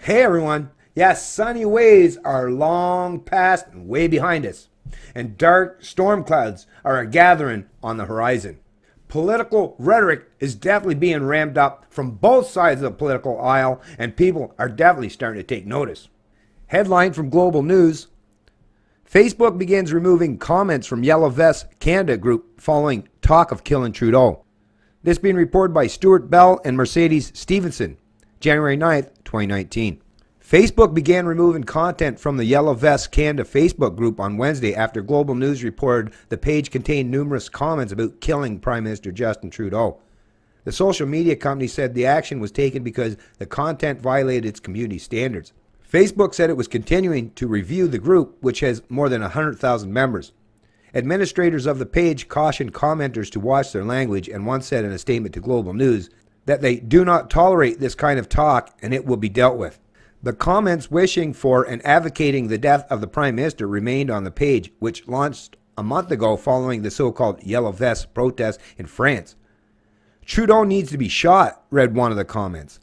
Hey everyone, yes, sunny ways are long past and way behind us, and dark storm clouds are a gathering on the horizon. Political rhetoric is definitely being ramped up from both sides of the political aisle, and people are definitely starting to take notice. Headline from Global News: Facebook begins removing comments from Yellow Vest Canada group following talk of killing Trudeau. This being reported by Stuart Bell and Mercedes Stevenson, January 9th, 2019. Facebook began removing content from the Yellow Vest Canada Facebook group on Wednesday after Global News reported the page contained numerous comments about killing Prime Minister Justin Trudeau. The social media company said the action was taken because the content violated its community standards. Facebook said it was continuing to review the group, which has more than 100,000 members. Administrators of the page cautioned commenters to watch their language, and one said in a statement to Global News that they do not tolerate this kind of talk and it will be dealt with. The comments wishing for and advocating the death of the Prime Minister remained on the page, which launched a month ago following the so-called Yellow Vest protest in France. Trudeau needs to be shot, read one of the comments.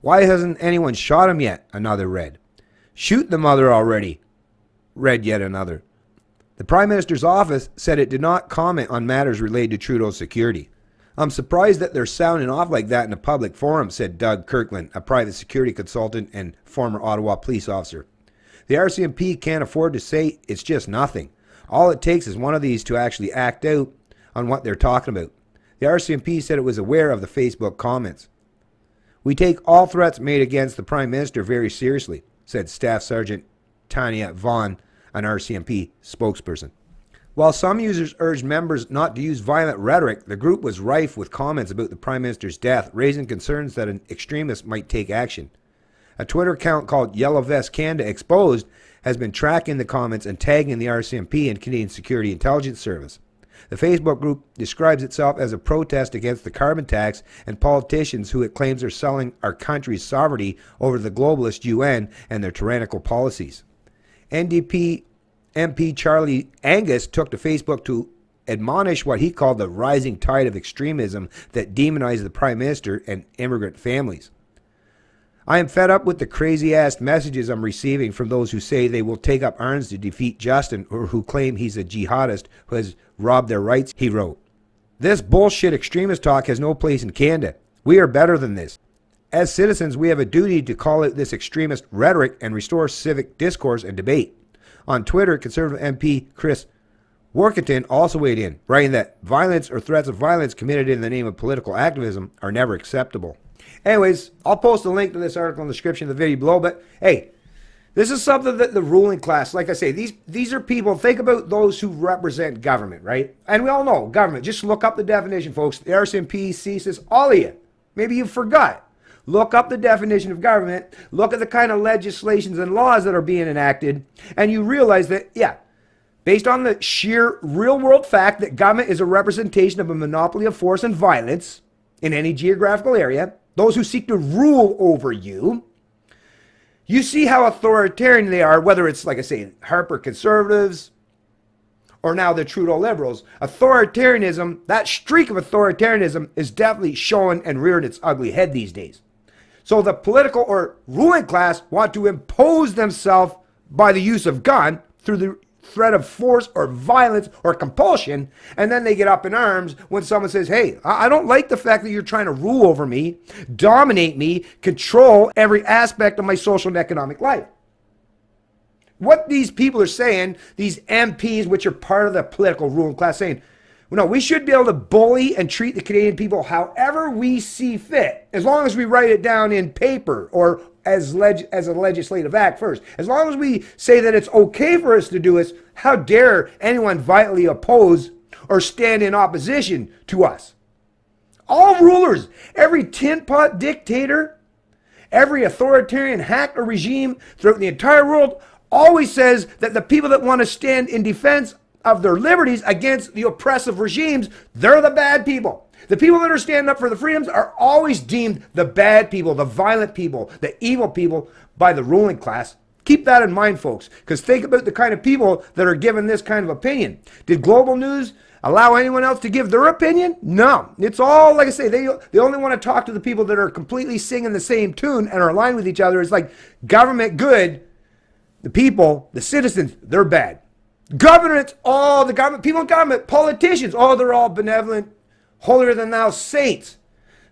Why hasn't anyone shot him yet? Another read. Shoot the mother already, read yet another. The Prime Minister's office said it did not comment on matters related to Trudeau's security. I'm surprised that they're sounding off like that in a public forum, said Doug Kirkland, a private security consultant and former Ottawa police officer. The RCMP can't afford to say it's just nothing. All it takes is one of these to actually act out on what they're talking about. The RCMP said it was aware of the Facebook comments. We take all threats made against the Prime Minister very seriously, said Staff Sergeant Tanya Vaughn, an RCMP spokesperson. While some users urged members not to use violent rhetoric, the group was rife with comments about the Prime Minister's death, raising concerns that an extremist might take action. A Twitter account called Yellow Vest Canada Exposed has been tracking the comments and tagging the RCMP and Canadian Security Intelligence Service. The Facebook group describes itself as a protest against the carbon tax and politicians who it claims are selling our country's sovereignty over the globalist UN and their tyrannical policies. NDP MP Charlie Angus took to Facebook to admonish what he called the rising tide of extremism that demonized the Prime Minister and immigrant families. I am fed up with the crazy-ass messages I'm receiving from those who say they will take up arms to defeat Justin or who claim he's a jihadist who has robbed their rights, he wrote. This bullshit extremist talk has no place in Canada. We are better than this. As citizens, we have a duty to call out this extremist rhetoric and restore civic discourse and debate. On Twitter, Conservative MP Chris Workington also weighed in, writing that violence or threats of violence committed in the name of political activism are never acceptable. Anyways, I'll post a link to this article in the description of the video below, but hey, this is something that the ruling class, like I say, these are people, think about those who represent government, right? And we all know government. Just look up the definition, folks. The RCMP, CSIS, all of you. Maybe you forgot. Look up the definition of government, look at the kind of legislations and laws that are being enacted, and you realize that, yeah, based on the sheer real-world fact that government is a representation of a monopoly of force and violence in any geographical area, those who seek to rule over you, you see how authoritarian they are, whether it's, like I say, Harper conservatives or now the Trudeau liberals. Authoritarianism, that streak of authoritarianism is definitely showing and rearing its ugly head these days. So the political or ruling class want to impose themselves by the use of gun through the threat of force or violence or compulsion, and then they get up in arms when someone says, hey, I don't like the fact that you're trying to rule over me, dominate me, control every aspect of my social and economic life. What these people are saying, these MPs, which are part of the political ruling class, saying, well, no, we should be able to bully and treat the Canadian people however we see fit, as long as we write it down in paper or as a legislative act first. As long as we say that it's okay for us to do this, how dare anyone violently oppose or stand in opposition to us? All rulers, every tin pot dictator, every authoritarian hack or regime throughout the entire world always says that the people that want to stand in defense of their liberties against the oppressive regimes, they're the bad people. The people that are standing up for the freedoms are always deemed the bad people, the violent people, the evil people by the ruling class, Keep that in mind, folks, because think about the kind of people that are giving this kind of opinion. Did global news allow anyone else to give their opinion? No. It's all, like I say, they only want to talk to the people that are completely singing the same tune and are aligned with each other. It's like government good, the people, the citizens, they're bad. Governments, all the government, people in government, politicians, they're all benevolent, holier than thou saints.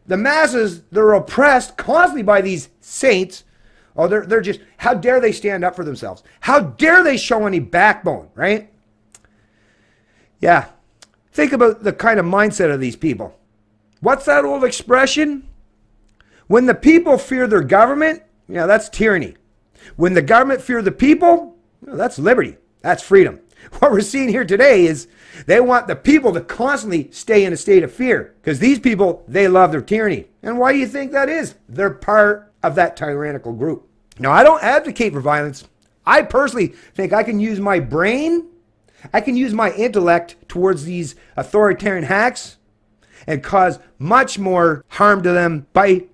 The masses, they're oppressed constantly by these saints. They're just, how dare they stand up for themselves? How dare they show any backbone, right? Yeah. Think about the kind of mindset of these people. What's that old expression? When the people fear their government, that's tyranny. When the government fear the people, that's liberty. That's freedom. What we're seeing here today is they want the people to constantly stay in a state of fear because these people, they love their tyranny. And why do you think that is? They're part of that tyrannical group. Now, I don't advocate for violence. I personally think I can use my brain, I can use my intellect towards these authoritarian hacks and cause much more harm to them by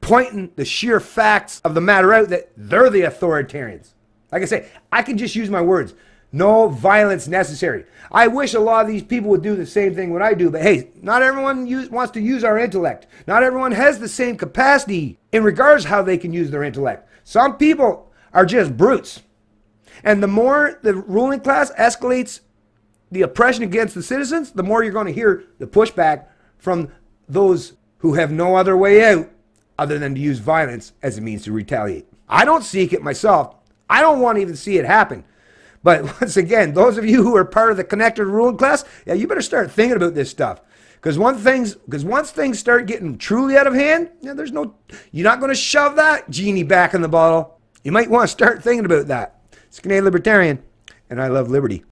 pointing the sheer facts of the matter out that they're the authoritarians. Like I say, I can just use my words. No violence necessary. I wish a lot of these people would do the same thing what I do, but hey, not everyone wants to use our intellect. Not everyone has the same capacity in regards to how they can use their intellect. Some people are just brutes. And the more the ruling class escalates the oppression against the citizens, the more you're going to hear the pushback from those who have no other way out other than to use violence as a means to retaliate. I don't seek it myself. I don't want to even see it happen. But once again, those of you who are part of the connected ruling class, you better start thinking about this stuff. Because once things start getting truly out of hand, you're not going to shove that genie back in the bottle. You might want to start thinking about that. It's Canadian Libertarian, and I love liberty.